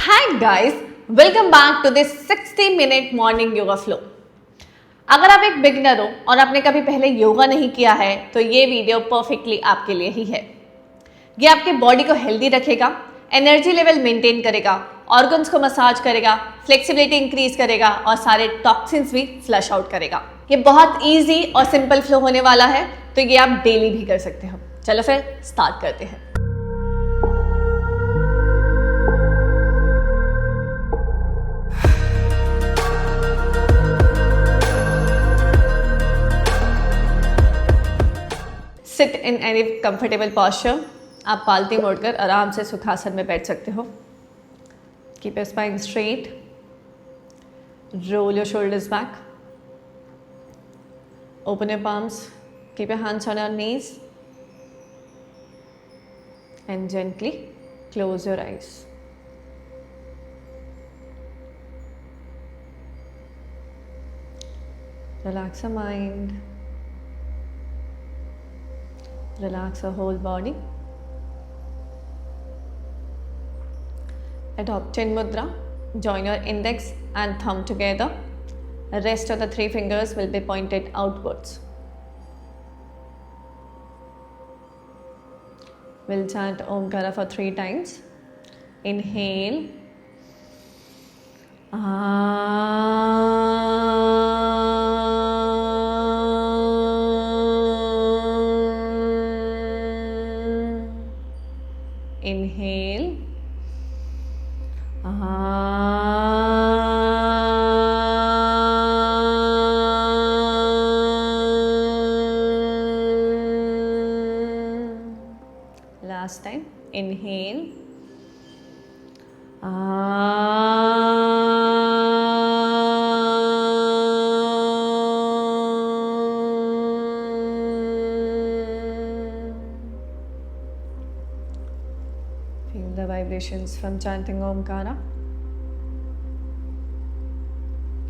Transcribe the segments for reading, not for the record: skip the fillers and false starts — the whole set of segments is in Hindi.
Hi guys, welcome back to this 60 minute morning yoga flow. अगर आप एक बिगिनर हो और आपने कभी पहले योगा नहीं किया है तो ये वीडियो परफेक्टली आपके लिए ही है। ये आपके बॉडी को हेल्दी रखेगा, एनर्जी लेवल मेंटेन करेगा, ऑर्गन्स को मसाज करेगा, फ्लेक्सिबिलिटी इंक्रीज करेगा और सारे टॉक्सिन्स भी फ्लश आउट करेगा। ये बहुत ईजी और सिंपल फ्लो होने वाला है, तो ये आप डेली भी कर सकते हो। चलो फिर स्टार्ट करते हैं। Sit in any comfortable posture. आप पालती मोड़कर आराम से सुखासन में बैठ सकते हो। Keep your spine straight, roll your shoulders back, open your palms, keep your hands on your knees and gently close your eyes. Relax your mind. Relax your whole body. Adopt Chin Mudra. Join your index and thumb together. The rest of the three fingers will be pointed outwards. We'll chant Omkara for 3 times. Inhale. Inhale. Last time. Inhale. Feel the vibrations from chanting Omkara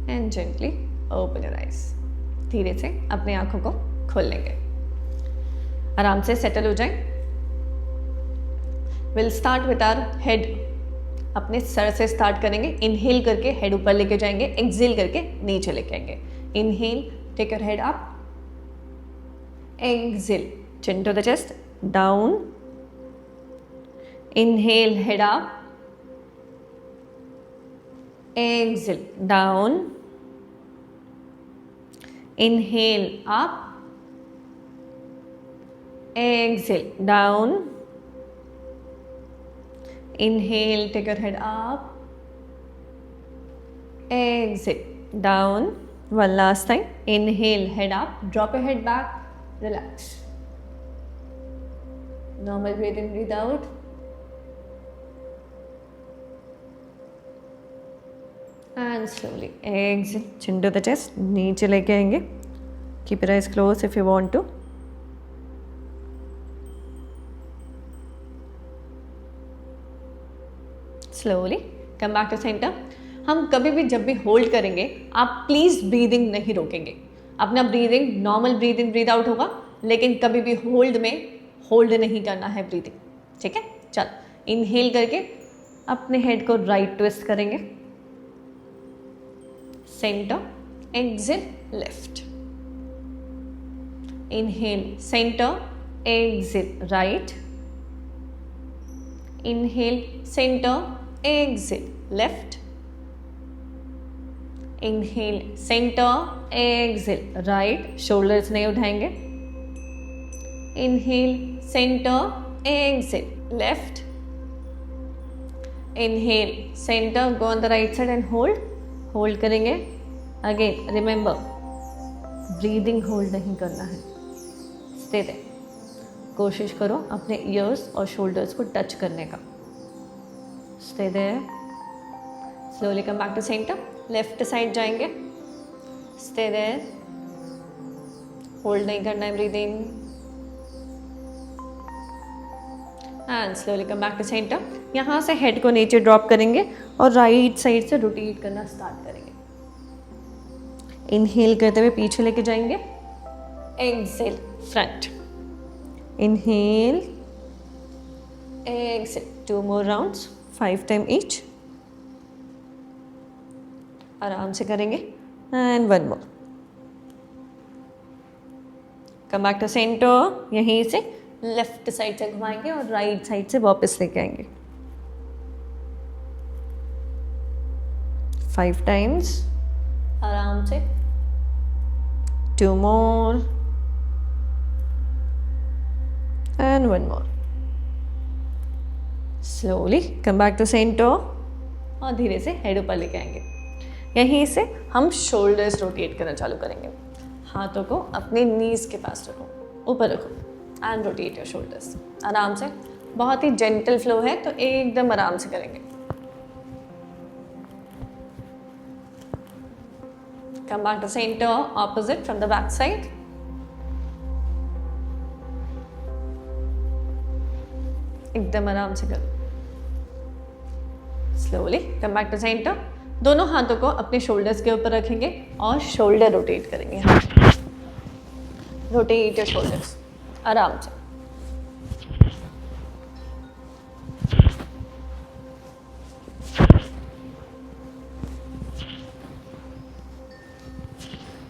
and gently open your eyes. धीरे से अपनी आंखों को खोल लेंगे। आराम से सेटल हो जाएं। We'll start with our head. अपने सर से स्टार्ट करेंगे। इनहेल करके हेड ऊपर लेके जाएंगे, एक्सहेल करके नीचे लेके आएंगे। Inhale, take your head up, exhale, chin to the chest, down, inhale, head up, exhale, down, inhale, up, exhale, down, inhale, take your head up, exhale, down. One last time. Inhale, head up, drop your head back, relax. Normal breathe in, breathe out. And slowly exhale, chin to the chest, नीचे लेके आएंगे. Keep your eyes closed if you want to. Slowly come back to center. हम कभी भी जब भी होल्ड करेंगे, आप प्लीज ब्रीदिंग नहीं रोकेंगे. अपना breathing normal breathe in breathe out होगा, लेकिन कभी भी होल्ड में होल्ड नहीं करना है ब्रीदिंग. ठीक है, चल इनहेल करके अपने हेड को राइट ट्विस्ट करेंगे. Center, exhale, left. Inhale, center, exhale, right. Inhale, center, exhale, left. Inhale, center, exhale, right. Shoulders नहीं उठाएंगे. Inhale, center, exhale, left. Inhale, center, go on the right side and hold. Hold करेंगे. अगेन रिमेंबर, ब्रीदिंग होल्ड नहीं करना है. Stay there. कोशिश करो अपने ईयर्स और शोल्डर्स को टच करने का. Stay there. Slowly come back to centre. Left side जाएंगे. Stay there. होल्ड नहीं करना है breathing. And slowly come back to centre. यहाँ से हेड को नीचे ड्रॉप करेंगे और राइट साइड से रोटेट करना स्टार्ट करेंगे. इनहेल करते हुए पीछे लेके जाएंगे. Exhale, front. Inhale, exhale. 2 more rounds, 5 times each. आराम से करेंगे and one more. Come back to centre, यहीं से लेफ्ट साइड से घुमाएंगे और राइट साइड से वापस लेके आएंगे 5 टाइम्स आराम से। 2 more and 1 more। Slowly come back to centre और धीरे से हेड ऊपर लेके आएंगे। यहीं से हम शोल्डर्स रोटेट करना चालू करेंगे। हाथों को अपने नीज के पास रखो, ऊपर रखो एंड रोटेट योर शोल्डर्स आराम से। बहुत ही जेंटल फ्लो है तो एकदम आराम से करेंगे। Come back to center, opposite from the back side। एकदम आराम से करो। Slowly come back to centre. दोनों हाथों को अपने शोल्डर्स के ऊपर रखेंगे और शोल्डर रोटेट करेंगे। रोटेट योर शोल्डर्स आराम से।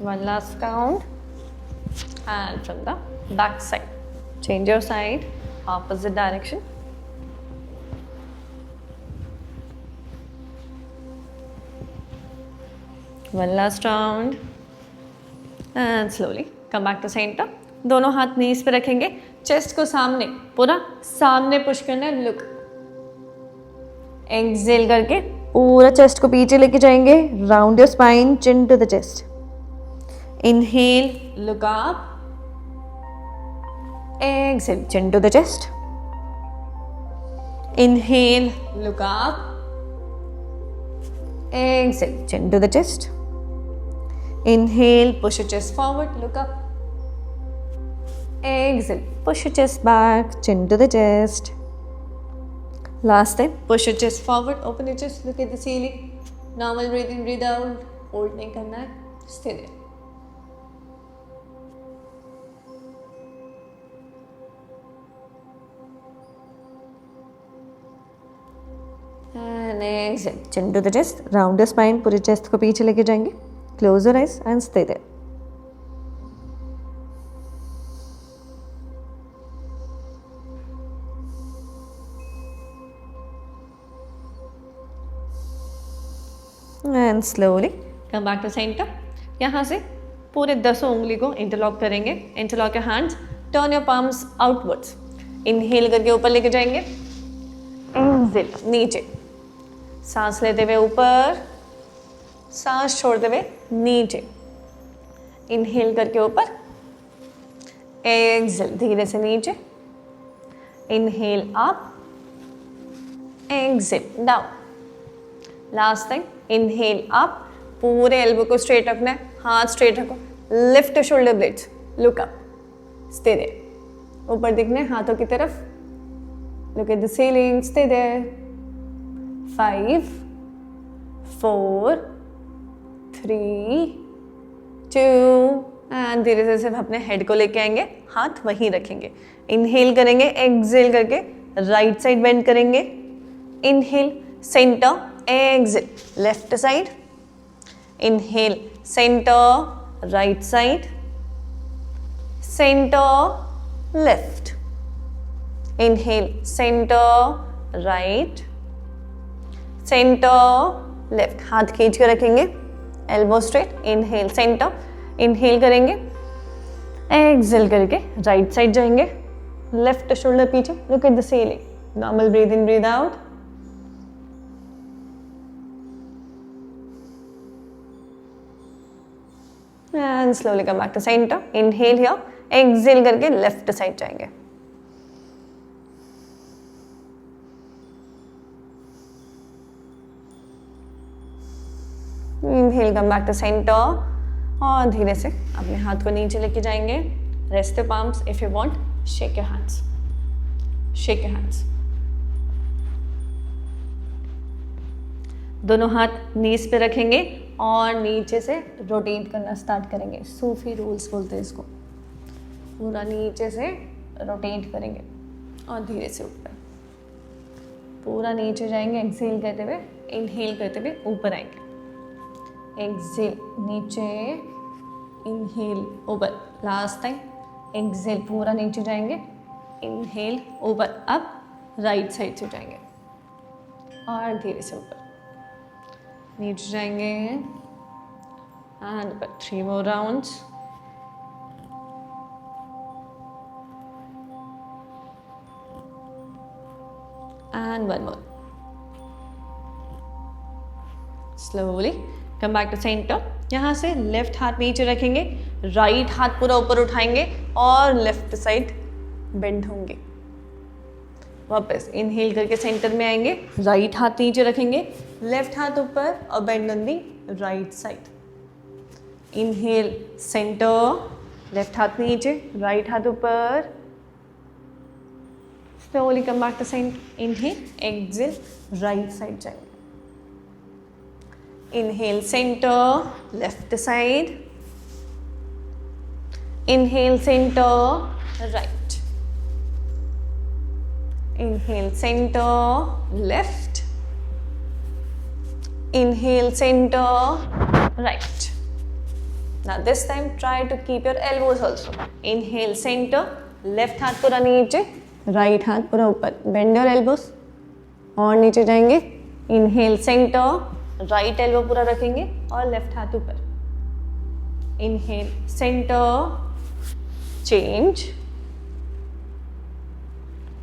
One last count and from the back side change your side, opposite direction। One last round and slowly come back to center। दोनों हाथ नीज पे रखेंगे, चेस्ट को सामने, पूरा सामने पुश करना है। लुक, एक्सेल करके पूरा चेस्ट को पीछे लेके जाएंगे। Round your spine, chin to the chest. Inhale, look up. Exhale, chin to the chest. Inhale, look up. Exhale, chin to the chest. Inhale, push your chest forward, look up. Exhale, push your chest back, chin to the chest. Last time, push your chest forward, open your chest, look at the ceiling. Normal breathe in, breathe out. Hold नहीं करना है, stay there। And exhale, chin to the chest, round your spine, पूरे chest को पीछे लेके जाएंगे। Close your eyes and stay there। And slowly come back to center। यहाँ से पूरे 10 उंगली को इंटरलॉक करेंगे। Interlock your hands, turn your palms outwards. Inhale करके ऊपर लेके जाएंगे, एक्सहेल नीचे। सांस लेते हुए ऊपर, सांस छोड़ते हुए नीचे। इनहेल करके ऊपर, एक्सहेल धीरे से नीचे। Inhale up, exhale down. Last time, inhale up, पूरे एल्बो को स्ट्रेट रखना है, हाथ स्ट्रेट रखो। Lift shoulder blades, look up, stay there. ऊपर दिखना है हाथों की तरफ। Look at the ceiling, stay there. 5 4 3 2 and धीरे से सिर्फ अपने हेड को लेके आएंगे, हाथ वहीं रखेंगे। इनहेल करेंगे, एक्सहेल करके राइट साइड बेंड करेंगे। Inhale centre, exhale left side. Inhale centre, right side, centre left. Inhale centre, right, centre left. हाथ खींच के रखेंगे, elbow straight. Inhale centre, inhale करेंगे, एक्सहेल करके राइट साइड जाएंगे। लेफ्ट शोल्डर पीछे, look at the ceiling. Normal breathe in, breathe out. And slowly come back to centre. Inhale here, exhale करके लेफ्ट साइड जाएंगे। Inhale come back to centre और धीरे से अपने हाथ को नीचे लेके जाएंगे। Rest your palms, if you want shake your hands, shake your hands. दोनों हाथ नीज पे रखेंगे और नीचे से रोटेट करना स्टार्ट करेंगे। सूफी रोल्स बोलते हैं इसको। पूरा नीचे से रोटेट करेंगे और धीरे से ऊपर, पूरा नीचे जाएंगे। एक्सहेल करते हुए, इनहेल करते हुए ऊपर आएंगे। एक्सेल नीचे, इनहेल ऊपर, लास्ट टाइम, एक्सेल पूरा नीचे जाएंगे, इनहेल ऊपर, अब राइट साइड से जाएंगे और धीरे से ऊपर नीचे जाएंगे एंड ऊपर, 3 more rounds. And 1 more. Slowly come back to center. यहाँ से लेफ्ट हाथ नीचे रखेंगे, राइट हाथ पूरा ऊपर उठाएंगे और लेफ्ट साइड बेंड होंगे. वापस इनहेल करके सेंटर में आएंगे, राइट हाथ नीचे रखेंगे, लेफ्ट हाथ ऊपर और bend on the right side. Inhale centre, left हाथ नीचे, राइट हाथ ऊपर. Slowly come back to center. Inhale, exhale, right side जाएंगे. Inhale center, left side. Inhale center, right. Inhale center, left. Inhale center, right. Now this time try to keep your elbows also. Inhale center, left हाथ पूरा नीचे, राइट हाथ पूरा ऊपर, बेंड योर एल्बोस और नीचे जाएंगे. इनहेल सेंटर, राइट एल्बो पूरा रखेंगे और लेफ्ट हाथ ऊपर. Inhale centre, change.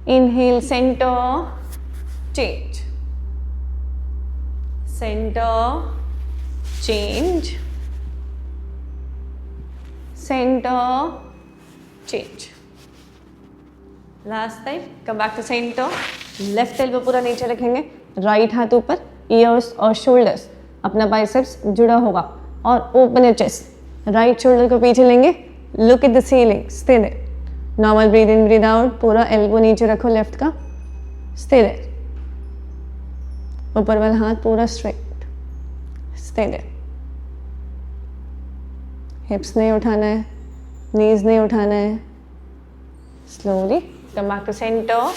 Inhale centre, change. Centre, change. Centre, change. Last time come back to centre, left elbow पूरा नीचे रखेंगे, राइट हाथ ऊपर, ईयर्स और शोल्डर्स, अपना बाइसेप्स जुड़ा होगा और open your chest. Right shoulder को पीछे लेंगे, look at the ceiling, stay there. Normal breathe in breathe out, पूरा एल्बो नीचे रखो लेफ्ट का, स्टे देयर. ऊपर वाला हाथ पूरा स्ट्रेट, स्टे देयर. हिप्स नहीं उठाना है, नीज नहीं उठाना है. Slowly come back to centre,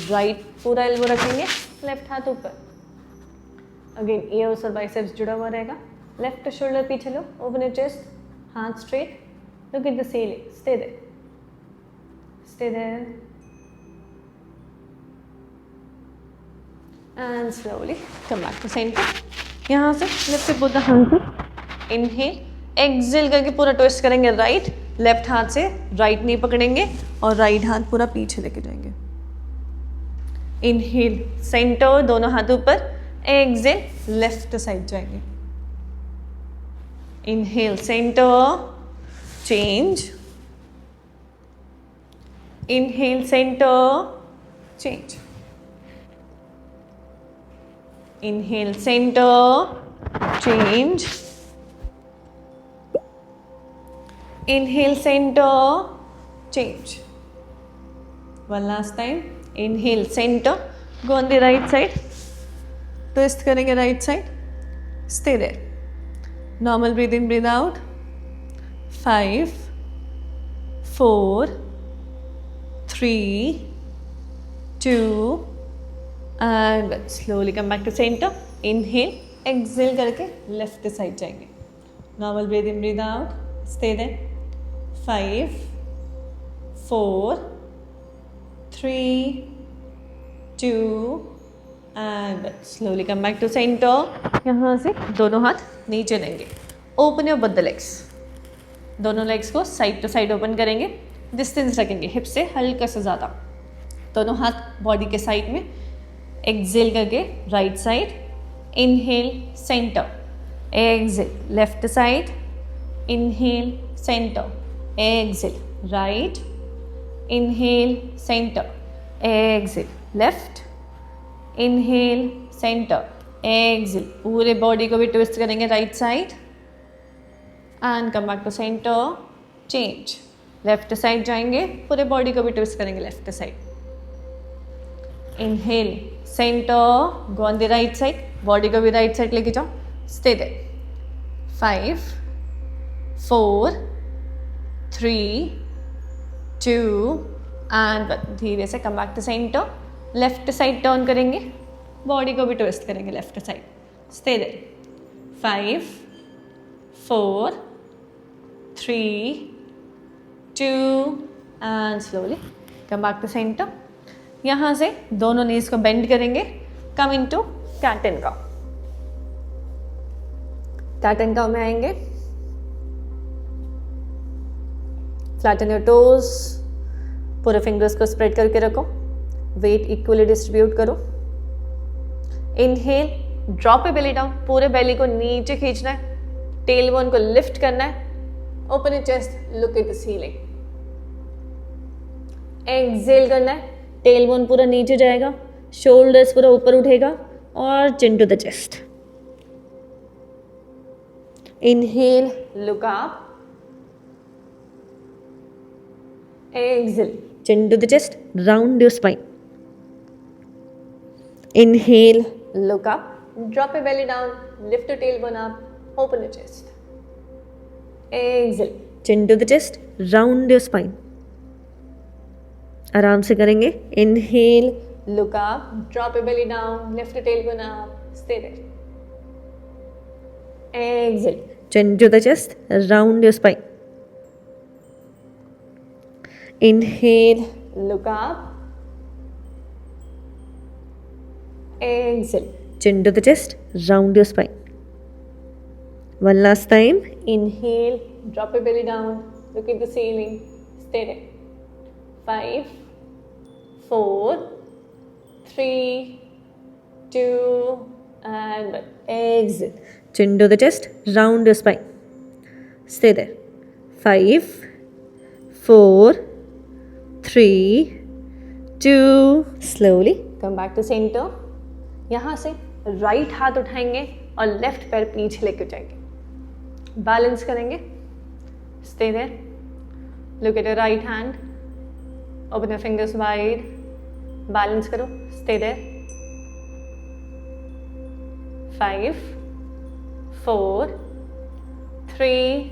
right पूरा एल्बो रखेंगे, लेफ्ट हाथ ऊपर. अगेन ईयर्स और बाइसेप्स जुड़ा हुआ रहेगा. लेफ्ट शोल्डर पीछे लो, ओपन योर चेस्ट, हाथ straight, look at the ceiling, stay there, stay there. And slowly come back to centre. यहाँ से lift both the hands, inhale, exhale करके पूरा ट्विस्ट करेंगे राइट, लेफ्ट हाथ से राइट नी पकड़ेंगे और राइट हाथ पूरा पीछे लेके जाएंगे. इनहेल सेंटर, दोनों हाथ ऊपर, एक्सेल लेफ्ट साइड जाएंगे. Inhale centre, change. Inhale centre, change. Inhale centre, change. Inhale center, change. One last time. Inhale center, go on the right side, twist करेंगे right side, stay there. Normal breathe in, breathe out. 5, 4, 3, 2 and slowly come back to center. Inhale, exhale करके left side जाएंगे. Normal breathe in, breathe out, stay there. 5, 4, 3, 2 and slowly come back to center. यहाँ से दोनों हाथ नीचे लेंगे. Open your both the legs. दोनों legs को साइड टू साइड ओपन करेंगे. डिस्टेंस रखेंगे हिप से हल्का सा ज़्यादा. दोनों हाथ बॉडी के साइड में. एक्सेल करके right side. Inhale centre, exhale left side. Inhale centre, exhale right. Inhale center, exhale left. Inhale center, exhale, पूरे बॉडी को भी ट्विस्ट करेंगे right side. And come back to centre, change. Left side जाएंगे, पूरे बॉडी को भी ट्विस्ट करेंगे left side. Inhale centre, go on the right side, body को भी राइट साइड लेके जाओ, स्टे देयर. 5, 4, 3, 2 एंड धीरे से come back to centre. Left side turn करेंगे, बॉडी को भी ट्विस्ट करेंगे left side, stay there. 5, 4, 3, 2 and slowly come back to centre. यहाँ से दोनों नीज को बेंड करेंगे, come into cat and cow. Cat and cow में आएंगे, फ्लैटन योर टोज, पूरे फिंगर्स को स्प्रेड करके रखो, वेट इक्वली डिस्ट्रीब्यूट करो। Inhale, drop a belly down, पूरे बेली को नीचे खींचना है, टेल बोन को लिफ्ट करना है, open your chest, look at the ceiling. Exhale करना है, टेल बोन पूरा नीचे जाएगा, शोल्डर्स पूरा ऊपर उठेगा और chin to the chest. Inhale, look up, exhale, chin to the chest, round your spine. Inhale, look up, drop your belly down, lift your tailbone up, open your chest. Exhale, chin to the chest, round your spine. आराम से करेंगे। Inhale, look up, drop your belly down, lift your tailbone up, stay there. Exhale, chin to the chest, round your spine. Inhale, look up. Exhale, chin to the chest, round your spine. One last time. Inhale, drop your belly down, look at the ceiling, stay there. 5, 4, 3, 2, and 1. Exhale, chin to the chest, round your spine. Stay there. 5, 4, 3, 2, slowly come back to center. यहाँ से राइट हाथ उठाएंगे और लेफ्ट पैर पीछे लेकर जाएंगे, बैलेंस करेंगे। Stay there, look at your right hand, open your fingers wide, balance करो, स्टे देयर। 5, 4, 3,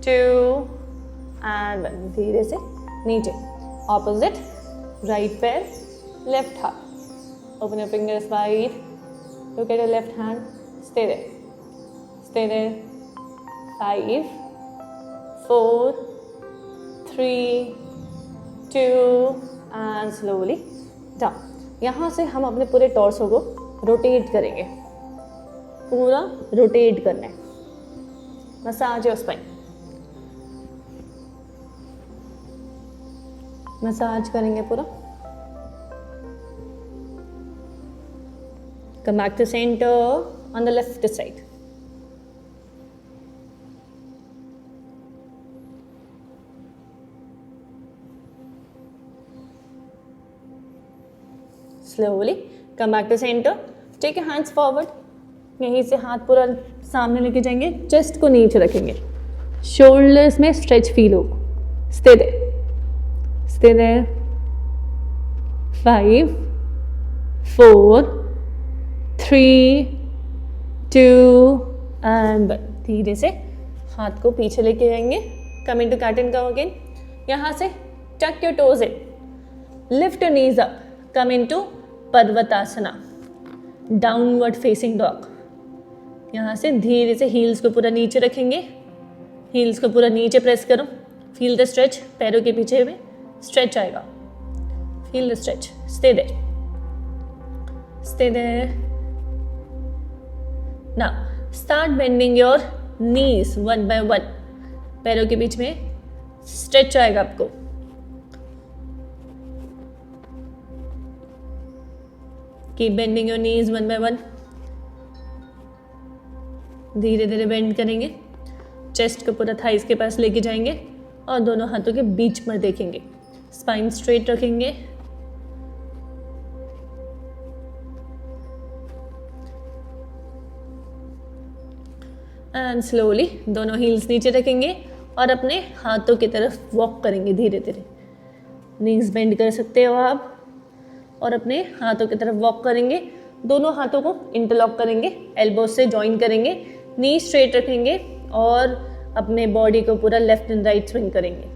2 एंड 1। धीरे से नीचे, ऑपोजिट, राइट पैर, लेफ्ट हाथ, open your fingers wide, look at your left hand, stay there, stay there. 5, 4, 3, 2 and slowly down. यहाँ से हम अपने पूरे टॉर्सो को रोटेट करेंगे, पूरा रोटेट करना है, मसाज योर स्पाइन, मसाज करेंगे पूरा। Come back to centre on the left side. Slowly come back to centre, take your hands forward, यहीं से हाथ पूरा सामने लेके जाएंगे, चेस्ट को नीचे रखेंगे, शोल्डर्स में स्ट्रेच फील हो। Stay there, stay there. 5, 4, 3, 2 and 1। धीरे से हाथ को पीछे लेके जाएंगे, come into cat and cow again. यहाँ से tuck your toes in, lift your knees up, come into पर्वतासना, डाउनवर्ड फेसिंग डॉग। यहाँ से धीरे से हील्स को पूरा नीचे रखेंगे, हील्स को पूरा नीचे प्रेस करो, फील द स्ट्रेच, पैरों के पीछे में स्ट्रेच आएगा, feel the stretch, stay there, stay there. Now start bending your knees one by one, पैरों के बीच में स्ट्रेच आएगा आपको। Keep bending your knees one by one, धीरे धीरे बेंड करेंगे, चेस्ट को पूरा थाइस के पास लेके जाएंगे और दोनों हाथों के बीच में देखेंगे, स्पाइन स्ट्रेट रखेंगे। एंड स्लोली दोनों हील्स नीचे रखेंगे और अपने हाथों की तरफ वॉक करेंगे धीरे धीरे। नीज बेंड कर सकते हो आप और अपने हाथों की तरफ वॉक करेंगे। दोनों हाथों को इंटरलॉक करेंगे, एल्बोज से जॉइन करेंगे, नी स्ट्रेट रखेंगे और अपने बॉडी को पूरा लेफ्ट एंड राइट स्विंग करेंगे।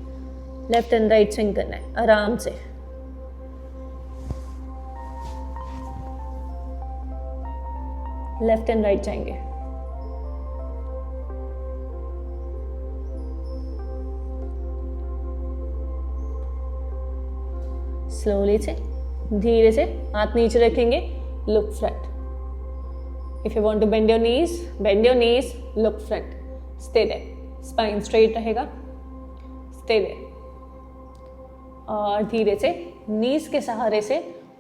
लेफ्ट एंड राइट स्विंग करना है आराम से। लेफ्ट एंड राइट जाएंगे। स्लोली से धीरे से हाथ नीचे रखेंगे, look front. If you want to bend your knees, look front, stay there, spine straight रहेगा, स्टे देयर। और धीरे से नीज के सहारे से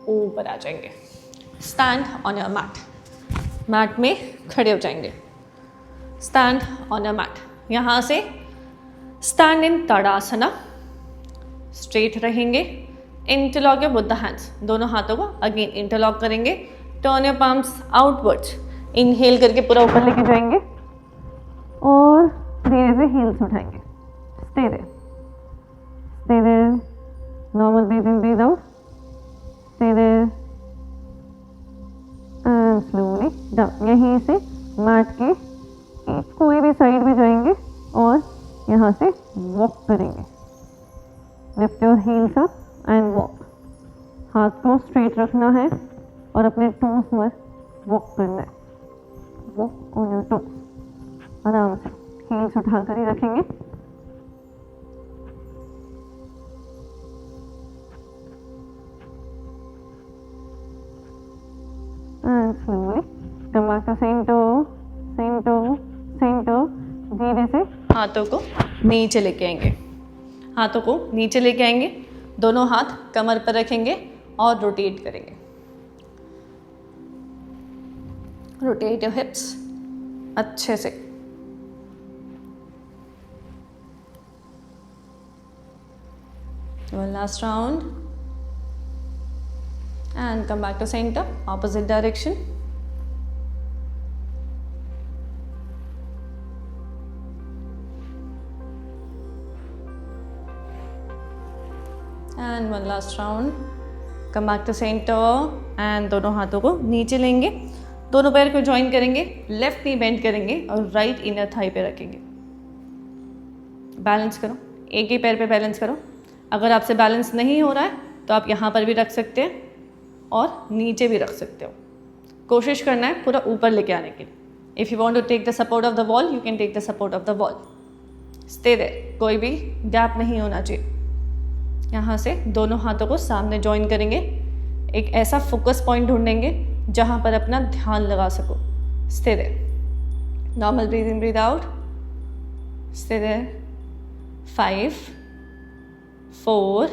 ऊपर आ जाएंगे। Stand on your mat, mat में खड़े हो जाएंगे। स्टैंड ऑन योर मैट, यहाँ से स्टैंड इन तड़ासना, स्ट्रेट रहेंगे। Interlock your both the hands, दोनों हाथों को अगेन इंटरलॉक करेंगे। Turn your palms outwards, inhale करके पूरा ऊपर लेके जाएंगे और धीरे से हील्स उठाएंगे। Stay there, stay there, normal breathe in breathe out, stay there and slowly down. यहीं से मैट के कोई भी साइड में जाएंगे और यहाँ से वॉक करेंगे। Lift your heels up and walk. हाथ को स्ट्रेट रखना है और अपने टोस पर वॉक करना है। वॉक ऑन योर टोस, आराम से हील्स उठा कर ही रखेंगे। And slowly come back to centre, centre, centre. धीरे से हाथों को नीचे लेके आएंगे, हाथों को नीचे लेके आएंगे, दोनों हाथ कमर पर रखेंगे और रोटेट करेंगे। रोटेट योर हिप्स अच्छे से। One last round and come back to center, opposite direction. And one last round, come back to center and दोनों हाथों को नीचे लेंगे, दोनों पैर को ज्वाइन करेंगे, लेफ्ट नी बेंड करेंगे और राइट इनर थाई पे रखेंगे। बैलेंस करो, एक ही पैर पे बैलेंस करो। अगर आपसे बैलेंस नहीं हो रहा है तो आप यहाँ पर भी रख सकते हैं और नीचे भी रख सकते हो। कोशिश करना है पूरा ऊपर लेके आने के लिए। If you want to take the support of the wall, you can take the support of the wall. Stay there, कोई भी गैप नहीं होना चाहिए। यहाँ से दोनों हाथों को सामने ज्वाइन करेंगे, एक ऐसा फोकस पॉइंट ढूंढेंगे जहाँ पर अपना ध्यान लगा सको। Stay there, normal breathe in breathe out, stay there. 5 4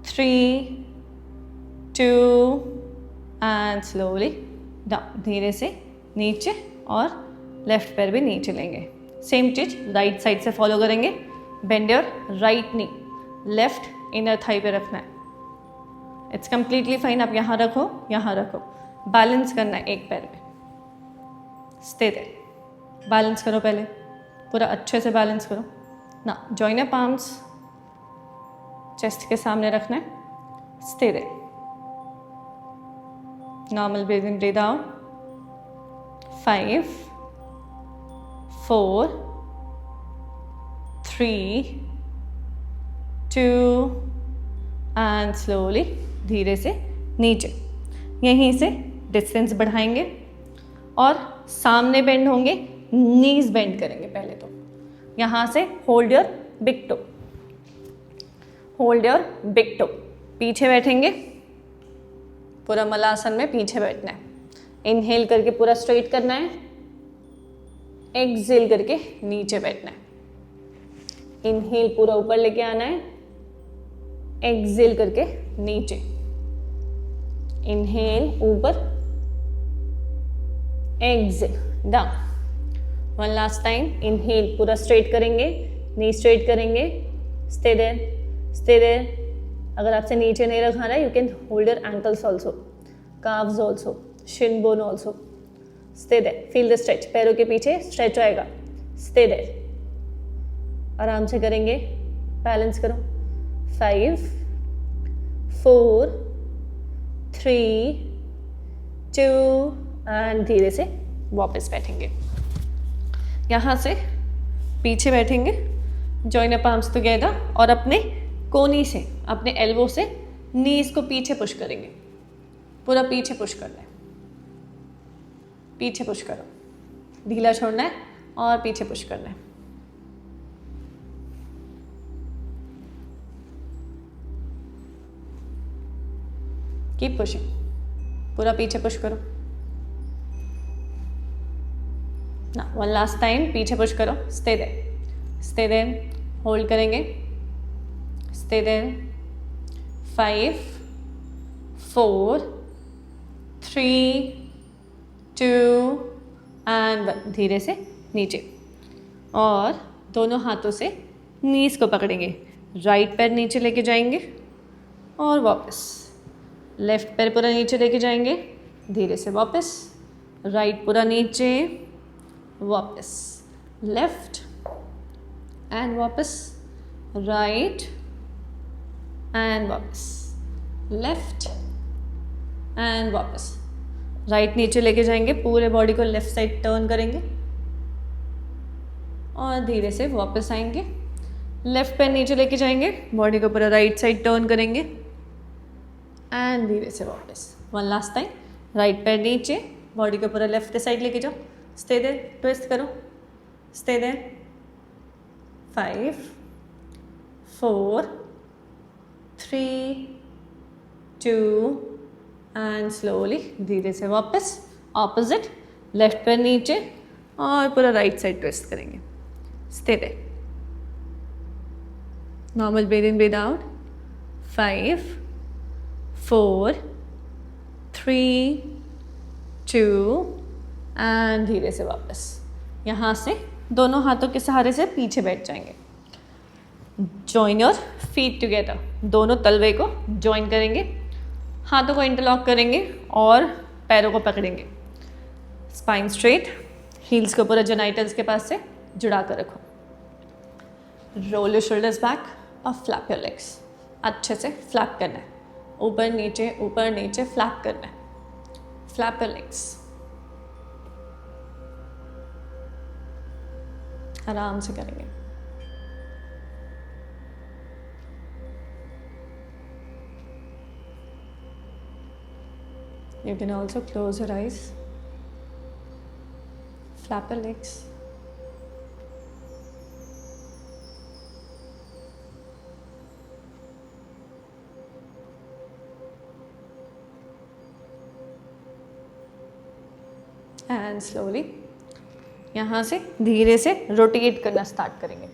3 2 and slowly down. धीरे से नीचे और लेफ्ट पैर भी नीचे लेंगे। सेम चीज राइट साइड से फॉलो करेंगे। Bend your right knee, left inner thigh पे रखना है। इट्स कम्प्लीटली फाइन, आप यहाँ रखो, यहाँ रखो। बैलेंस करना है एक पैर में। स्टे देयर, बैलेंस करो पहले, पूरा अच्छे से बैलेंस करो ना। जॉइन योर पाम्स, चेस्ट के सामने रखना है। Stay there, normal breathe in breathe out. 5 4 3 2 and slowly धीरे से नीचे। यहीं से डिस्टेंस बढ़ाएंगे और सामने बेंड होंगे, नीज बेंड करेंगे पहले तो। यहाँ से hold your big toe, hold your big toe. पीछे बैठेंगे, पूरा मलासन में पीछे बैठना है। इनहेल करके पूरा स्ट्रेट करना है, एक्सहेल करके नीचे बैठना है। इनहेल पूरा ऊपर लेके आना है, एक्सहेल करके नीचे। इनहेल ऊपर, exhale down. One last time, inhale पूरा स्ट्रेट करेंगे, नी स्ट्रेट करेंगे। Stay there, stay there. अगर आपसे नीचे नहीं रखा रहा है, you can hold your ankles also, calves also, shin bone also. Stay there, feel the stretch, पैरों के पीछे स्ट्रेच आएगा। स्टे देयर, आराम से करेंगे, बैलेंस करो। 5 4 3 2 एंड धीरे से वापस बैठेंगे। यहाँ से पीछे बैठेंगे, जॉइन अ पाम्स टुगेदर और अपने कोनी से, अपने एल्बो से नीज को पीछे पुश करेंगे। पूरा पीछे पुश करना है, पीछे पुश करो, ढीला छोड़ना है और पीछे पुश करना है। कीप पुशिंग, पूरा पीछे पुश करो ना। वन लास्ट टाइम, पीछे पुश करो, स्टे देयर, होल्ड करेंगे, स्टे देयर। 5 4 3 2 एंड 1। धीरे से नीचे और दोनों हाथों से नीज को पकड़ेंगे, राइट पैर नीचे लेके जाएंगे और वापस, लेफ्ट पैर पूरा नीचे लेके जाएंगे, धीरे से वापस, राइट पूरा नीचे, वापस, लेफ्ट एंड वापस, राइट एंड वापस, लेफ्ट एंड वापस। राइट नीचे लेके जाएंगे, पूरे बॉडी को लेफ्ट साइड टर्न करेंगे और धीरे से वापस आएंगे, लेफ्ट पैर नीचे लेके जाएंगे, बॉडी को पूरा राइट साइड टर्न करेंगे एंड धीरे से वापस। वन लास्ट टाइम, राइट पैर नीचे, बॉडी को पूरा लेफ्ट साइड लेके जाओ, स्टे देयर, ट्विस्ट करो, स्टे देयर। 5 4 3 2 एंड स्लोली धीरे से वापस, ऑपोजिट, लेफ्ट पैर नीचे और पूरा राइट साइड ट्विस्ट करेंगे, stay there. Normal breathe in, breathe out. 5 4 3 2 and धीरे से वापस। यहाँ से दोनों हाथों के सहारे से पीछे बैठ जाएंगे। जॉइन योर फीट टुगेदर, दोनों तलवे को जॉइन करेंगे, हाथों को इंटरलॉक करेंगे और पैरों को पकड़ेंगे। स्पाइन स्ट्रेट, हील्स को पूरा जेनाइटल्स के पास से जुड़ा कर रखो। रोल योर शोल्डर्स बैक और फ्लैप योर लेग्स। अच्छे से फ्लैप करना है, ऊपर नीचे फ्लैप करना है। फ्लैप योर लेग्स, आराम से करेंगे। You can also close your eyes, flap your legs. And slowly यहाँ से धीरे से रोटेट करना स्टार्ट करेंगे,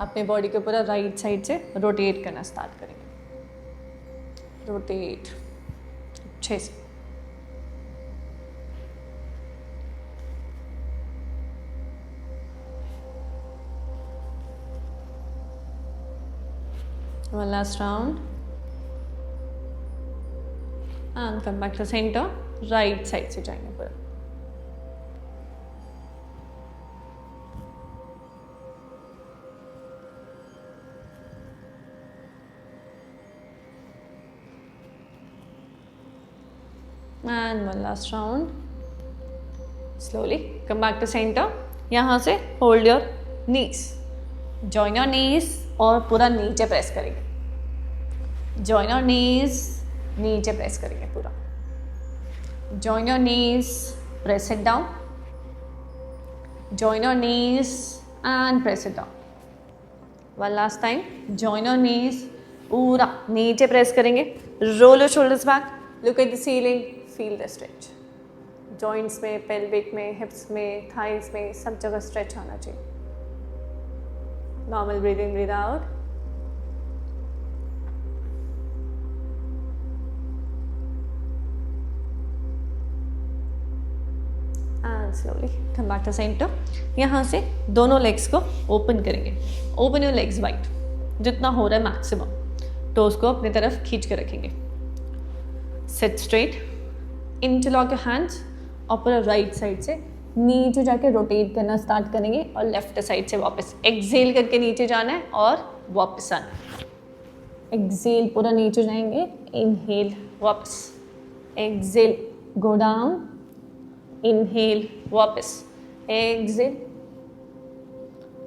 अपने बॉडी को पूरा राइट साइड से रोटेट करना स्टार्ट करेंगे। रोटेट अच्छे से। One last round and come back to center, right side से जाएंगे पूरा। And one last round, slowly come back to center। यहाँ से hold your knees, join your knees और पूरा नीचे प्रेस करेंगे। Join your knees, नीचे प्रेस करेंगे पूरा। Join your knees, press it down। Join your knees and press it down। One last time, join your knees, पूरा नीचे प्रेस करेंगे। Roll your shoulders back, look at the ceiling, feel the stretch। Joints में, पेल्विक में, हिप्स में, थाइस में, सब जगह स्ट्रेच आना चाहिए। Normal breathe in, breathe out. And slowly come back to centre. यहाँ से दोनों लेग्स को ओपन करेंगे। ओपन योर लेग्स वाइड, जितना हो रहा है मैक्सिमम। टोस को अपनी तरफ खींच के रखेंगे। Seat straight, interlock your hands और पूरा राइट साइड से नीचे जाके रोटेट करना स्टार्ट करेंगे और लेफ्ट साइड से वापस एक्सेल करके नीचे जाना है और वापस आना है। एक्सेल पूरा नीचे जाएंगे, इनहेल वापस, एक्सेल गो डाउन, इनहेल वापस, exhale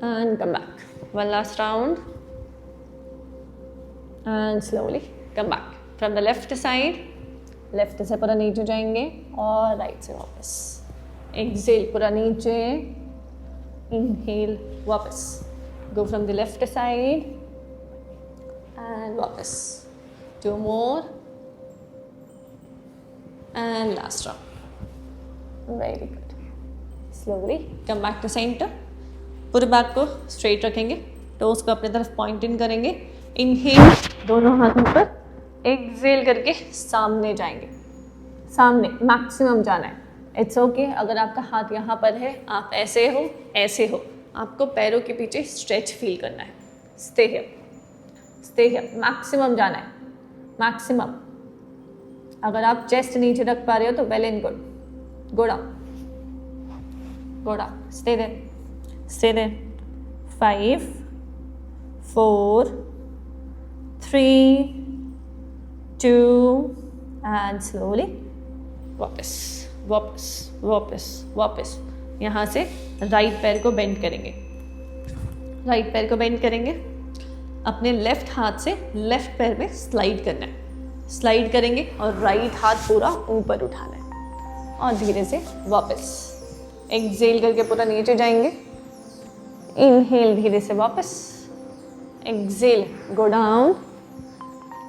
and come back. One last round and slowly come back from the left side. Left से पूरा नीचे जाएंगे और राइट से वापस, एक्सेल पूरा नीचे, इनहेल वापस, go from the left side and वापस। 2 more and last round. Very good. Slowly come back to center. पूरे बैक को स्ट्रेट रखेंगे, टोस को अपने तरफ पॉइंट इन करेंगे, इनहेल दोनों हाथों पर, एक्सेल करके सामने जाएंगे, सामने मैक्सिमम जाना है. इट्स ओके अगर आपका हाथ यहाँ पर है, आप ऐसे हो, आपको पैरों के पीछे स्ट्रेच फील करना है. स्टे हियर, मैक्सिमम जाना है, मैक्सिमम. अगर आप चेस्ट नीचे रख पा रहे हो तो well and good. Go down, stay there. 5 4 3 2 and slowly वापस. यहाँ से राइट पैर को बेंड करेंगे, अपने लेफ्ट हाथ से लेफ्ट पैर में स्लाइड करना है. स्लाइड करेंगे और राइट हाथ पूरा ऊपर उठाना है और धीरे से वापस. एक्सेल करके पूरा नीचे जाएंगे. इनहेल धीरे से वापस. एक्सेल गो डाउन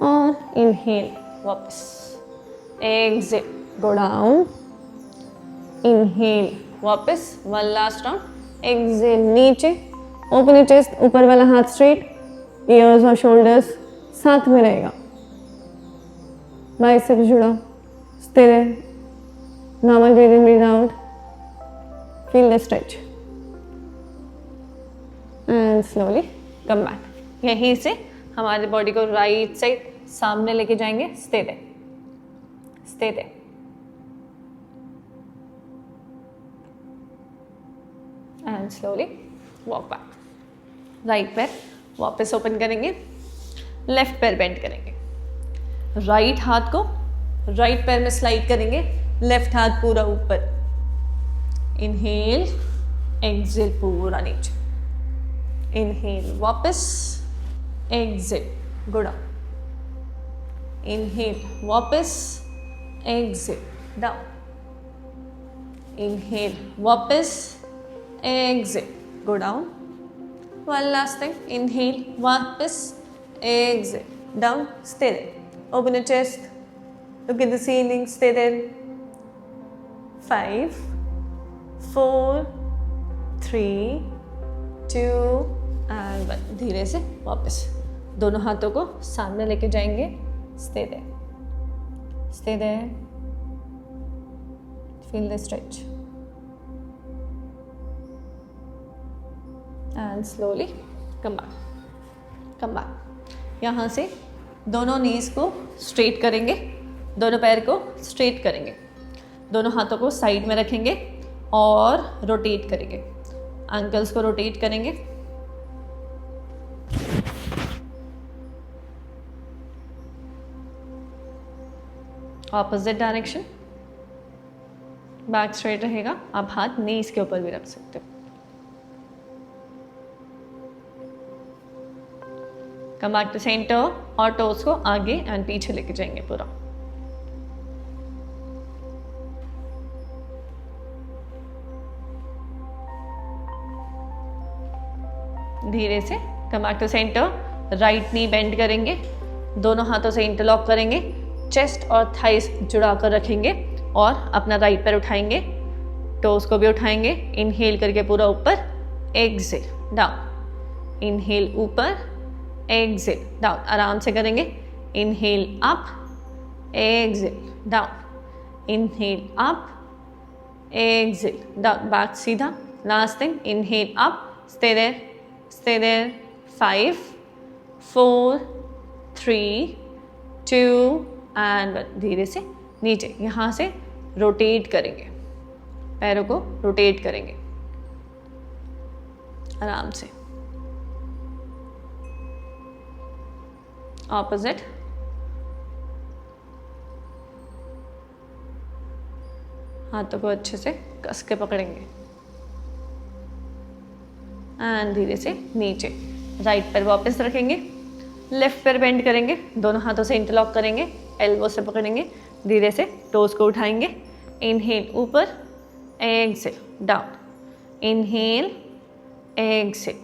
और इनहेल वापस. एक्सेल गो डाउन, इनहेल वापस. One last round. एक्सेल नीचे, ओपन योर चेस्ट, ऊपर वाला हाथ स्ट्रेट, ईयर्स और शोल्डर्स साथ में रहेगा. बाइसेप्स जुड़ा. Stay there. Normal breathe in breathe out. Feel the stretch and slowly come back. यहीं से हमारे बॉडी को राइट साइड सामने लेके जाएंगे. Stay there. And slowly walk back. Right पैर वापस ओपन करेंगे, लेफ्ट पैर बेंड करेंगे, राइट हाथ को राइट पैर में स्लाइड करेंगे, लेफ्ट हाथ पूरा ऊपर. इनहेल, एक्सेल पूरा नीचे. इनहेल वापस, एक्सेल गो डाउन. इनहेल वापस, एक्सेल डाउन. इनहेल वापस, exhale go down. One last thing. Inhale, वापस, exhale, down, stay there. Open your chest, look at the ceiling, stay there. 5 4 3 2 and 1. धीरे से वापस दोनों हाथों को सामने लेके जाएंगे. Stay there. Feel the stretch. And slowly come back. यहाँ से दोनों नीज को स्ट्रेट करेंगे, दोनों पैर को स्ट्रेट करेंगे, दोनों हाथों को साइड में रखेंगे और रोटेट करेंगे. एंकल्स को रोटेट करेंगे. Opposite direction. बैक स्ट्रेट रहेगा. आप हाथ नीज के ऊपर भी रख सकते हो. कम बैक टू सेंटर और टोस को आगे एंड पीछे लेके जाएंगे पूरा. धीरे से come back to centre. Right knee bend करेंगे, दोनों हाथों से इंटरलॉक करेंगे, चेस्ट और थाइस जुड़ा कर रखेंगे और अपना राइट पैर उठाएंगे, टोस को भी उठाएंगे. इनहेल करके पूरा ऊपर, एक्सेल डाउन. इनहेल ऊपर, एक्सेल डाउन. आराम से करेंगे. Inhale up, exhale down. Inhale up, exhale down. Back सीधा. Last thing. Inhale up, stay there. 5 4 3 2 and 1. धीरे से नीचे. यहाँ से रोटेट करेंगे, पैरों को रोटेट करेंगे आराम से. ऑपोजिट. हाथों को अच्छे से कस के पकड़ेंगे एंड धीरे से नीचे. राइट पैर वापस रखेंगे, लेफ्ट पैर बेंड करेंगे, दोनों हाथों से इंटरलॉक करेंगे, एल्बो से पकड़ेंगे, धीरे से टोस को उठाएंगे. इनहेल ऊपर, exhale down. Inhale, exhale.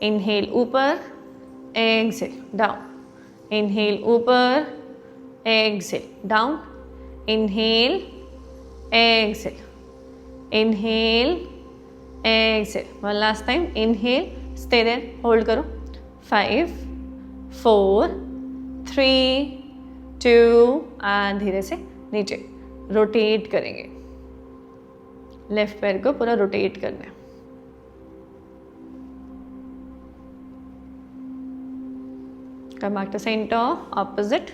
Inhale ऊपर, एक्सेल डाउन. इनहेल ऊपर, exhale down. Inhale, exhale, inhale, exhale. One last time, inhale, stay there, hold करो। 5 4 3 2 एंड धीरे से नीचे रोटेट करेंगे। लेफ्ट पैर को पूरा रोटेट करना है। Come back to center, opposite.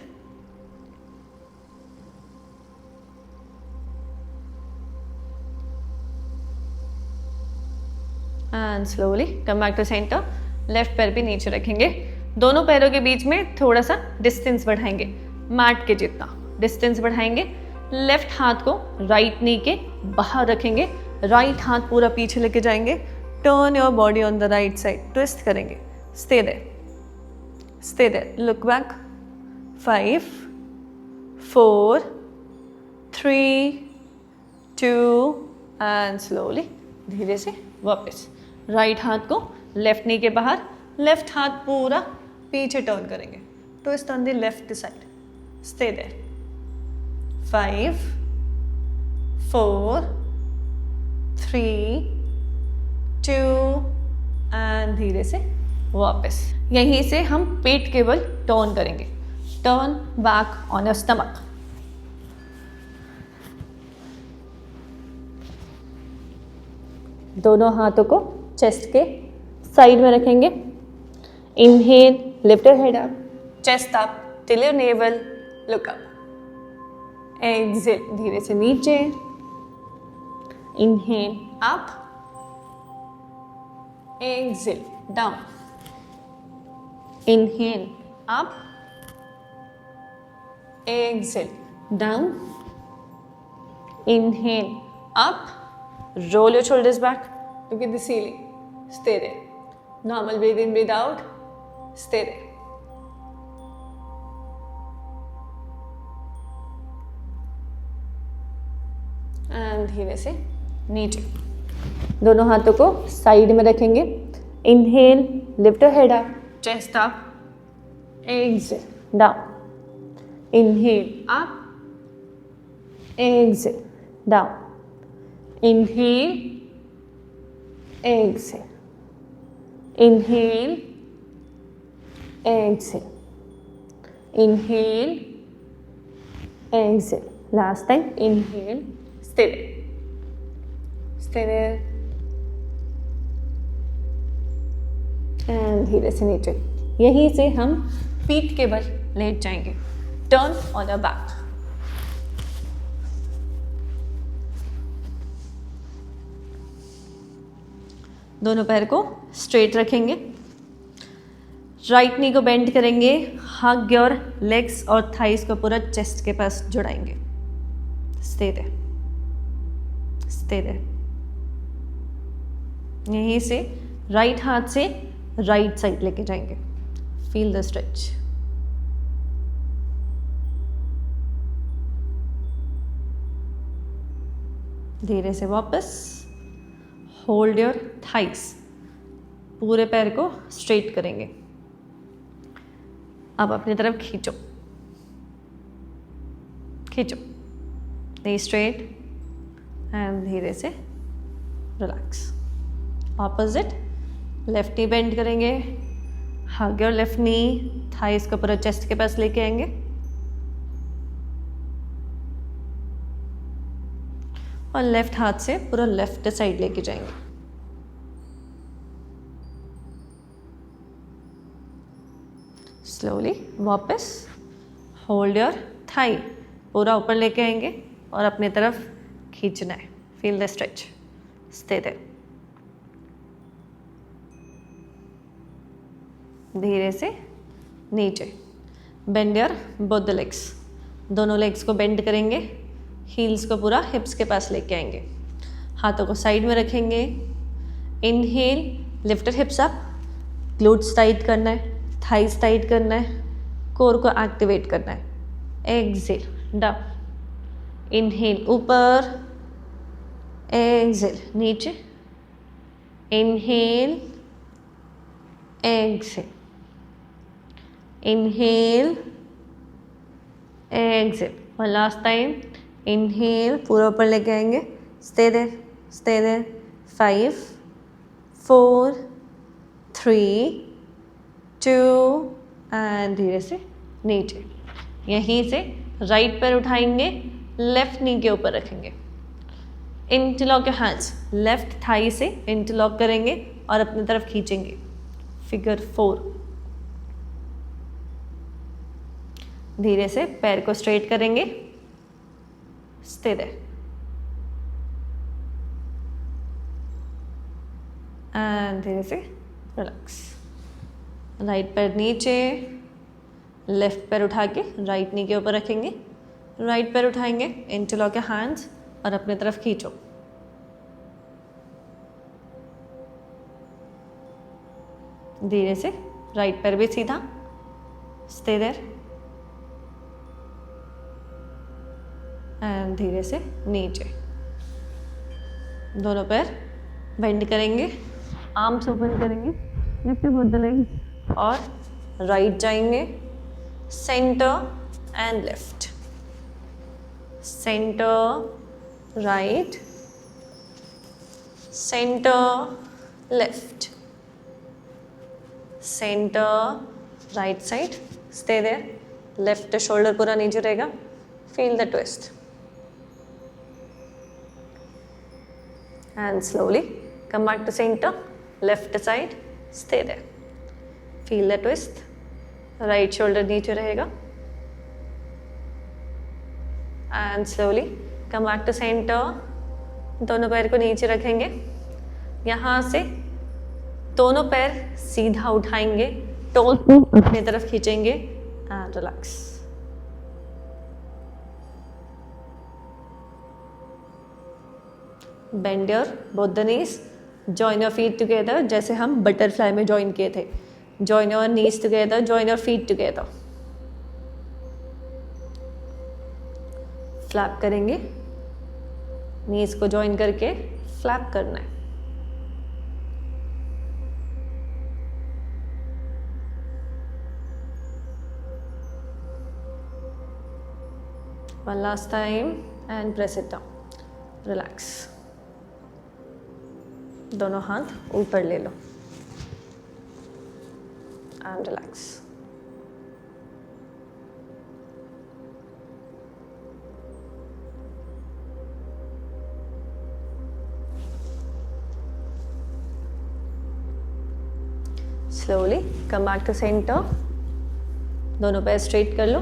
And slowly come back to center. Left पैर भी नीचे रखेंगे। दोनों पैरों के बीच में थोड़ा सा डिस्टेंस बढ़ाएंगे, मैट के जितना डिस्टेंस बढ़ाएंगे। लेफ्ट हाथ को राइट नी के बाहर रखेंगे, राइट हाथ पूरा पीछे लेके जाएंगे। Turn your body on the right side, twist करेंगे। Stay there, stay there, look back. 5 4 3 2 and slowly धीरे से वापस राइट हाथ को लेफ्ट नी के बाहर, लेफ्ट हाथ पूरा पीछे टर्न करेंगे। Twist on the left side, stay there. 5 4 3 2 and धीरे से वापस। यहीं से हम पेट के बल टर्न करेंगे। Turn back on your stomach. दोनों हाथों को चेस्ट के साइड में रखेंगे। Inhale, lift your head up, chest up till your navel, look up. Exhale, धीरे से नीचे। Inhale up, exhale down. Inhale up, exhale down. Inhale up, roll your shoulders back, look at the ceiling, stay there. Normal breathe in, breathe out, stay there. And धीरे से नीचे। दोनों हाथों को साइड में रखेंगे। Inhale, lift your head up, chest up, exhale down. Inhale up, exhale down. Inhale, exhale. Inhale, exhale. Inhale, exhale. Last time, inhale, stay there. Stay there. And धीरे से नीचे। यहीं से हम पीठ के बल लेट जाएंगे। Turn on your back. दोनों पैर को स्ट्रेट रखेंगे। राइट नी को बेंड करेंगे। हग योर लेग्स और थाइस को पूरा चेस्ट के पास जुड़ाएंगे। Stay there, stay there. यहीं से राइट हाथ से राइट साइड लेके जाएंगे। Feel the stretch. धीरे से वापस। होल्ड योर थाइस, पूरे पैर को स्ट्रेट करेंगे। अब अपनी तरफ खींचो, खींचो, नी स्ट्रेट एंड धीरे से relax. Opposite, left knee bend करेंगे। Hug your left knee, thighs को पूरा चेस्ट के पास लेके आएंगे। और लेफ्ट हाथ से पूरा लेफ्ट साइड लेके जाएंगे। स्लोली वापस। होल्ड योर थाई, पूरा ऊपर लेके आएंगे और अपनी तरफ खींचना है। Feel the stretch, stay there. धीरे से नीचे। Bend your both the legs, दोनों लेग्स को बेंड करेंगे। हील्स को पूरा हिप्स के पास लेके आएंगे। हाथों को साइड में रखेंगे। Inhale, lift your hips up, glutes tight करना है, थाइस टाइट करना है, कोर को एक्टिवेट करना है। Exhale down. इनहेल ऊपर, एक्सेल नीचे। Inhale, exhale, inhale, exhale. और लास्ट टाइम इनहेल, पूरा ऊपर लेके आएंगे, स्टे देयर, 5 4 3 2 एंड धीरे से नीचे। यहीं से राइट पैर उठाएंगे, लेफ्ट नी के ऊपर रखेंगे, interlock your hands, left thigh से इंटरलॉक करेंगे और अपनी तरफ खींचेंगे, फिगर 4। धीरे से पैर को स्ट्रेट करेंगे, स्टे देयर एंड धीरे से रिलैक्स। राइट पैर नीचे, लेफ्ट पैर उठा के राइट नी के ऊपर रखेंगे, राइट पैर उठाएंगे, इंटरलॉक योर हैंड्स और अपनी तरफ खींचो। धीरे से राइट पैर भी सीधा, स्टे देयर एंड धीरे से नीचे। दोनों पैर बेंड करेंगे, आर्म्स ओपन करेंगे, लिफ्ट बोथ द लेग्स और राइट जाएंगे, centre and left, centre right, centre left, centre right side, stay there, left shoulder पूरा नीचे रहेगा, feel the twist and slowly come back to center, left side, stay there, feel the twist, right shoulder नीचे रहेगा and slowly come back to center, दोनों पैर को नीचे रखेंगे, यहाँ से दोनों पैर सीधा उठाएंगे, टोल को अपनी तरफ खींचेंगे and relax। Bend your both the knees, join your feet together, जैसे हम बटरफ्लाई में ज्वाइन किए थे। Join your knees together, join your feet together। Flap करेंगे, नीज को ज्वाइन करके फ्लैप करना है। One last time and press it down, relax। दोनों हाथ ऊपर ले लो and relax. Slowly come back to centre, दोनों पैर स्ट्रेट कर लो,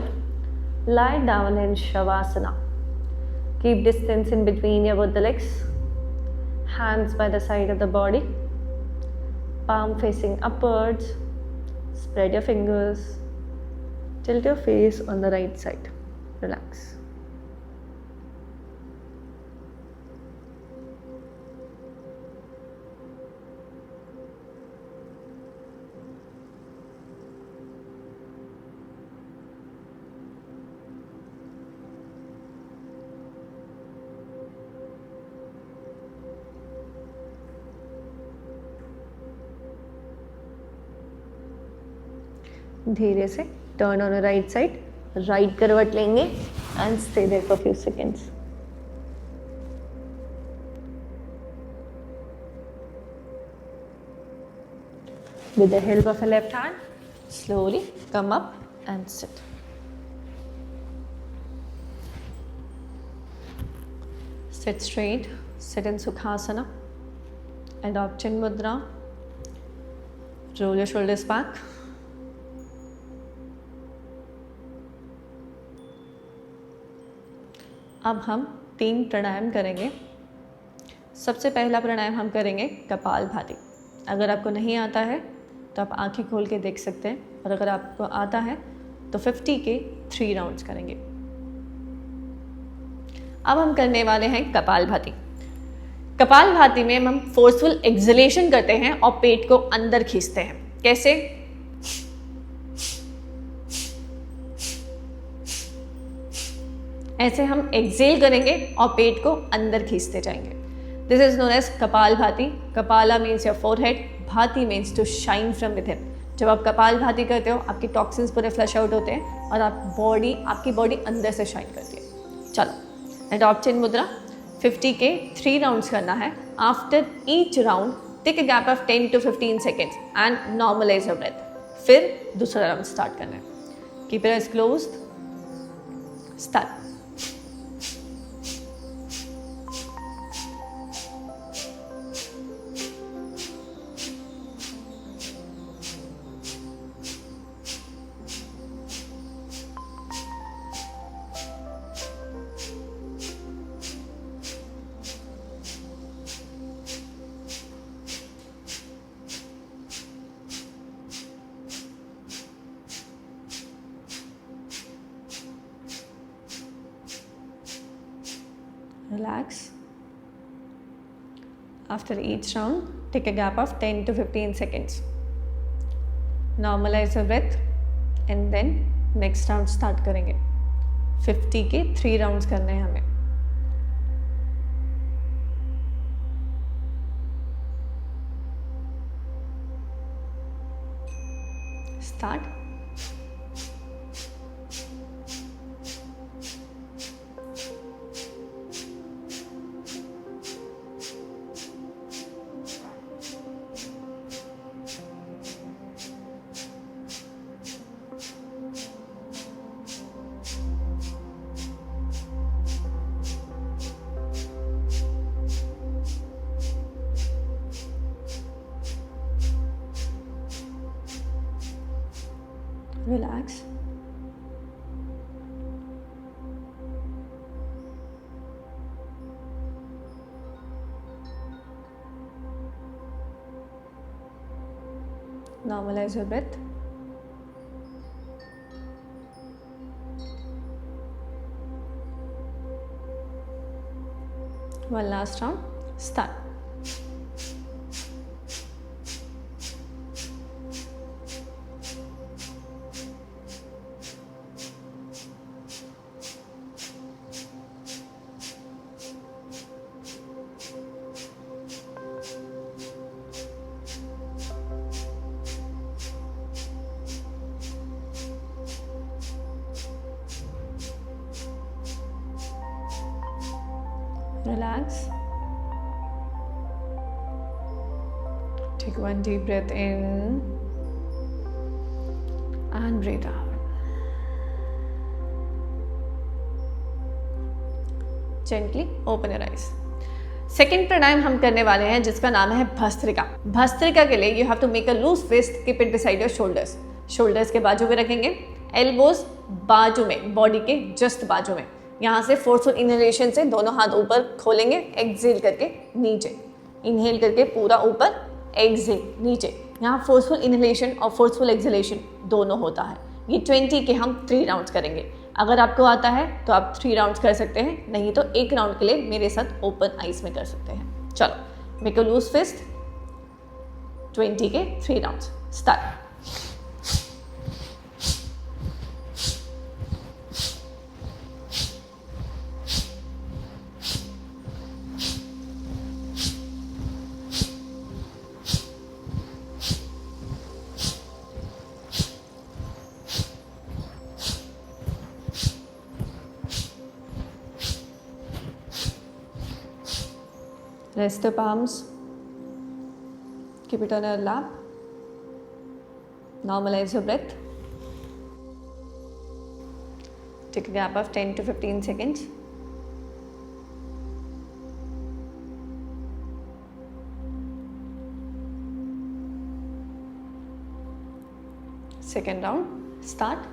lie down in Shavasana, keep distance in between your both the legs, hands by the side of the body, palm facing upwards, spread your fingers, tilt your face on the right side, relax। धीरे से turn on right side, right करवट लेंगे and stay there for few seconds. With the help of a left hand, slowly come up and sit। Sit straight, sit in Sukhasana, adopt Chin Mudra, roll your shoulders back। अब हम 3 प्राणायाम करेंगे। सबसे पहला प्राणायाम हम करेंगे कपालभाति। अगर आपको नहीं आता है तो आप आंखें खोल के देख सकते हैं, और अगर आपको आता है तो 50 के 3 राउंड्स करेंगे। अब हम करने वाले हैं कपालभाति। कपालभाति में हम फोर्सफुल एक्सलेशन करते हैं और पेट को अंदर खींचते हैं। कैसे? ऐसे हम एक्सेल करेंगे और पेट को अंदर खींचते जाएंगे। This is known as kapalbhati. Kapala means your forehead, bhati means to shine from within. जब आप कपालभाति करते हो आपकी टॉक्सिन्स पूरे फ्लश आउट होते हैं और आपकी बॉडी अंदर से शाइन करती है। चलो अडॉप्ट चिन मुद्रा। 50 के 3 राउंड्स करना है। After each round take a gap of 10 to 15 seconds and normalise your breath. फिर दूसरा राउंड स्टार्ट करना है। Keep your eyes closed, start. Relax. After each round, take a gap of 10 to 15 seconds. Normalize your breath and then next round start करेंगे। 50 के 3 rounds करने हैं हमें। Start. Relax. Normalize your breath. One last round. Start. Relax. Take one deep breath in and breathe out. Gently open your eyes. Second pranayama हम करने वाले हैं जिसका नाम है भस्त्रिका। भस्त्रिका के लिए you have to make a loose fist, keep it beside your shoulders. Shoulders के बाजू में रखेंगे, एल्बोज बाजू में, बॉडी के जस्ट बाजू में। यहाँ से फोर्सफुल इनहेलेशन से दोनों हाथ ऊपर खोलेंगे, एक्सहेल करके नीचे, इनहेल करके पूरा ऊपर, एक्सहेल नीचे। यहाँ फोर्सफुल इनहेलेशन और फोर्सफुल एक्सहेलेशन दोनों होता है। ये 20 के हम 3 राउंड्स करेंगे। अगर आपको आता है तो आप 3 राउंड्स कर सकते हैं, नहीं तो 1 राउंड के लिए मेरे साथ ओपन आइज में कर सकते हैं। चलो, मेक अ लूज फिस्ट, 20 के 3 rounds, start. Rest the palms. Keep it on your lap. Normalize your breath. Take a gap of 10 to 15 seconds. Second round, start.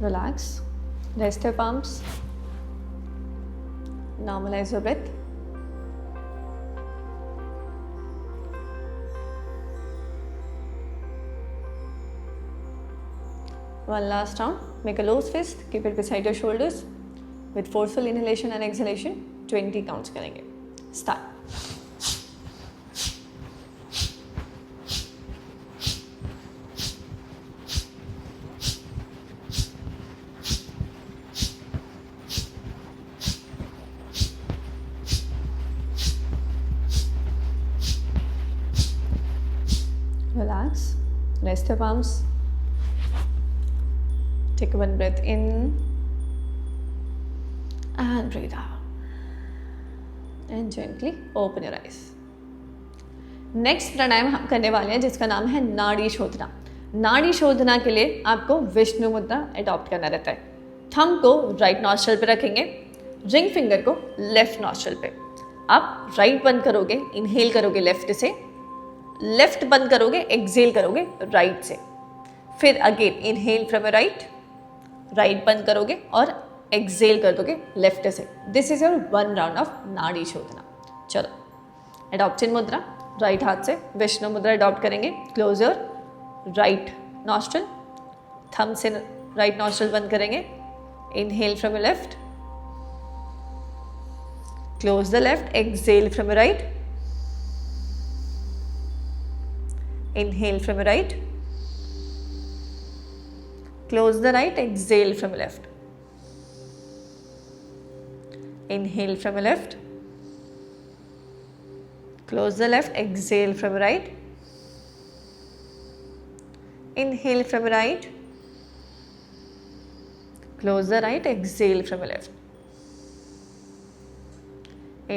Relax, rest your palms, normalize your breath. One last round, make a loose fist, keep it beside your shoulders. With forceful inhalation and exhalation, 20 counts करेंगे। Start. Press the palms. Take one breath in and breathe out. And gently open your eyes. Next pranayama हम करने वाले हैं जिसका नाम है नाड़ी शोधना। नाड़ी शोधना के लिए आपको विष्णु मुद्रा अडॉप्ट करना रहता है। थंब को राइट नॉस्ट्रल पे रखेंगे, रिंग फिंगर को लेफ्ट नॉस्ट्रल पे। आप राइट बंद करोगे, इनहेल करोगे लेफ्ट से, लेफ्ट बंद करोगे, एक्सहेल करोगे राइट से। फिर again inhale from right, right बंद करोगे और एक्सहेल कर दोगे लेफ्ट से। This is your 1 round of नाड़ी शोधना। चलो एडॉप्शन मुद्रा, राइट हाथ से विष्णु मुद्रा अडॉप्ट करेंगे। Close your right nostril, thumb से राइट नॉस्ट्रल बंद करेंगे। Inhale from left, close the left, exhale from right, inhale from right, close the right, exhale from left, inhale from left, close the left, exhale from right, inhale from right, close the right, exhale from left,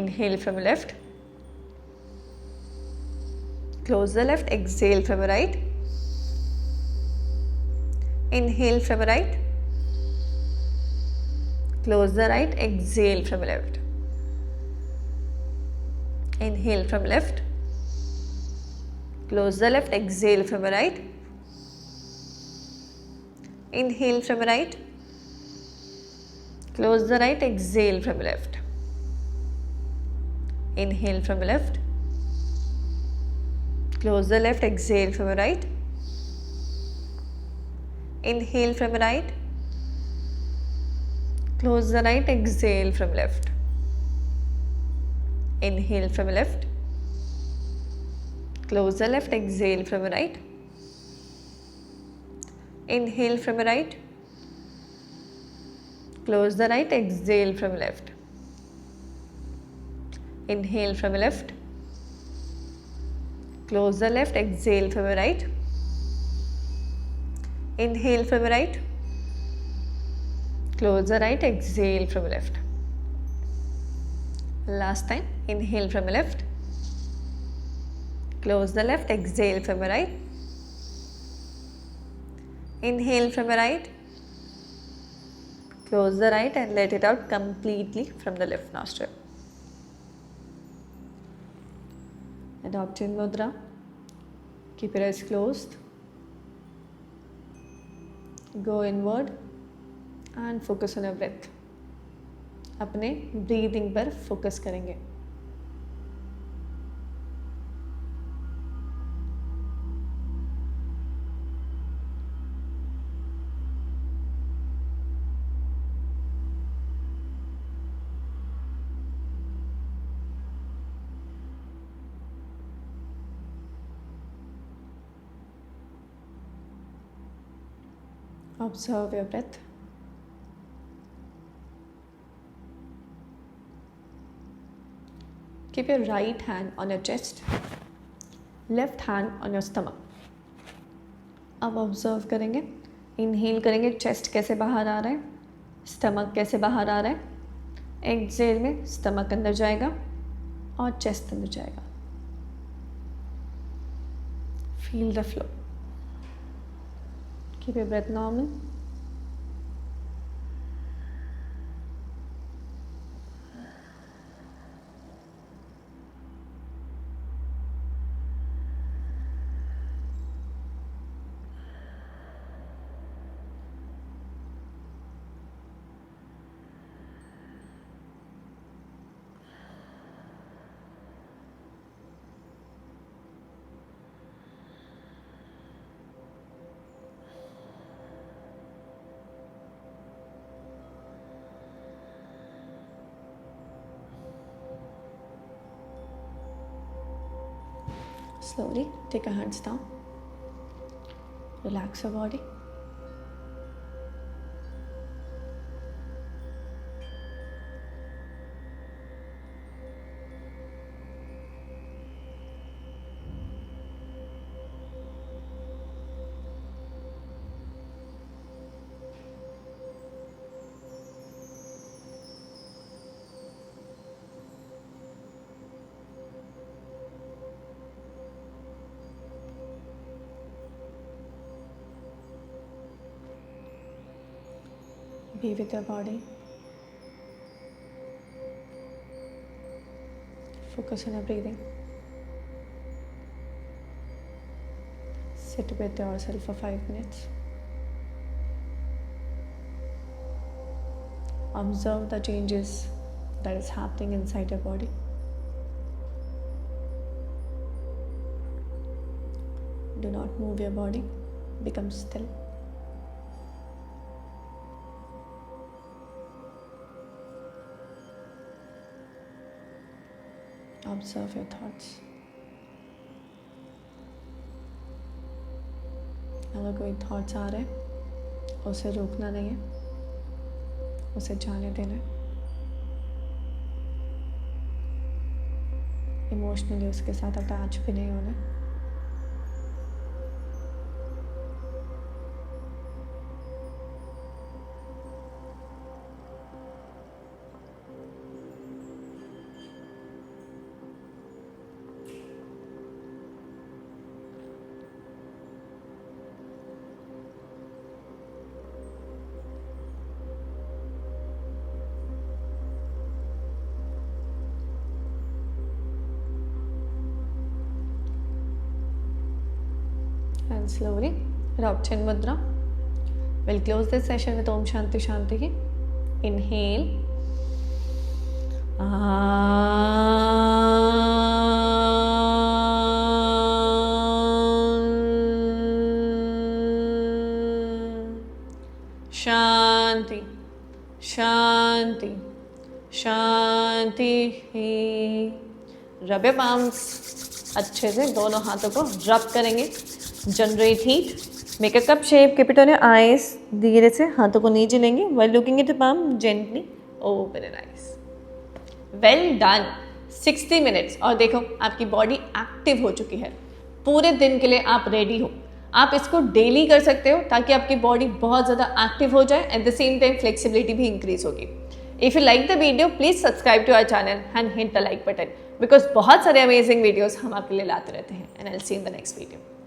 inhale from left, close the left, exhale from right, inhale from right, close the right, exhale from left, inhale from left, close the left, exhale from right, inhale from right, close the right, exhale from left, inhale from left, close the left, exhale from right, inhale from right, close the right, exhale from left, inhale from left, close the left, exhale from right, inhale from right, close the right, exhale from left, inhale from left, close the left, exhale from right, inhale from right, close the right, exhale from left. Last time, inhale from left, close the left, exhale from right, inhale from right, close the right and let it out completely from the left nostril. Adopt in mudra, keep your eyes closed, go inward and focus on your breath. अपने ब्रीदिंग पर फोकस करेंगे। Observe your breath. Keep your right hand on your chest, left hand on your stomach. अब ऑब्जर्व करेंगे, इनहेल करेंगे, चेस्ट कैसे बाहर आ रहा है, स्टमक कैसे बाहर आ रहा है। एक्सहेल में स्टमक अंदर जाएगा और चेस्ट अंदर जाएगा। Feel the flow, keep your breath normal. Slowly take your hands down, relax your body. Be with your body. Focus on your breathing. Sit with yourself for 5 minutes. Observe the changes that is happening inside your body. Do not move your body. Become still. Observe your thoughts. अगर कोई थॉट्स आ रहे हैं उसे रोकना नहीं है, उसे जाने देना है. इमोशनली उसके साथ अटैच भी नहीं होना. And slowly rub chin mudra. We'll close this session with Om Shanti Shanti. Inhale. Shanti, Shanti, Shanti. Rub your palms. अच्छे से दोनों हाथों को रब करेंगे. Generate heat. Make a cup shape. Keep it on your eyes. धीरे से हाथों को नीचे लेंगे. While looking at the palm gently open your eyes. Well done. 60 minutes. और देखो आपकी बॉडी एक्टिव हो चुकी है. पूरे दिन के लिए आप रेडी हो. आप इसको डेली कर सकते हो ताकि आपकी बॉडी बहुत ज़्यादा एक्टिव हो जाए. At the same time flexibility भी इंक्रीज होगी. If you like the video please subscribe to our channel and hit the like button because बहुत सारे अमेजिंग वीडियोस हम आपके लिए लाते रहते हैं. And I will see in the next video.